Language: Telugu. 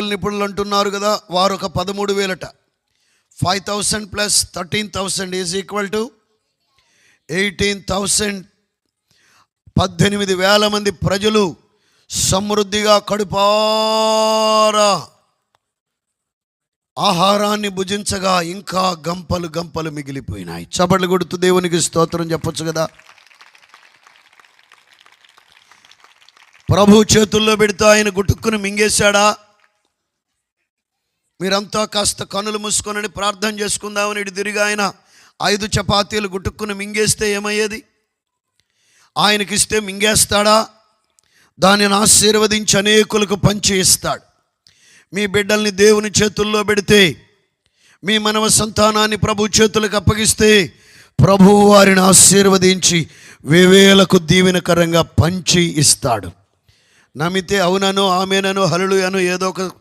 నిపుణులు అంటున్నారు కదా, వారు ఒక 13,000 5,000 ప్లస్ 13,000 ఈజ్ ఈక్వల్ టు 18,000. 18,000 మంది ప్రజలు సమృద్ధిగా కడుపారా ఆహారాన్ని భుజించగా ఇంకా గంపలు గంపలు మిగిలిపోయినాయి. చప్పట్లు కొడుతూ దేవునికి స్తోత్రం చెప్పొచ్చు కదా. ప్రభు చేతుల్లో పెడితే ఆయన గుట్టుక్కుని మింగేశాడా? మీరంతా కాస్త కనులు మూసుకొనని ప్రార్థన చేసుకుందామని ఇటు తిరిగి ఆయన 5 చపాతీలు గుట్టుక్కుని మింగేస్తే ఏమయ్యేది? ఆయనకిస్తే మింగేస్తాడా? దానిని ఆశీర్వదించి అనేకులకు పంచి ఇస్తాడు. మీ బిడ్డల్ని దేవుని చేతుల్లో పెడితే, మీ మనవ సంతానాన్ని ప్రభు చేతులకు అప్పగిస్తే, ప్రభువు వారిని ఆశీర్వదించి వేవేలకు దీవెనకరంగా పంచి ఇస్తాడు. నమ్మితే అవునను, ఆమెనను, హల్లెలూయా ఏదో ఒక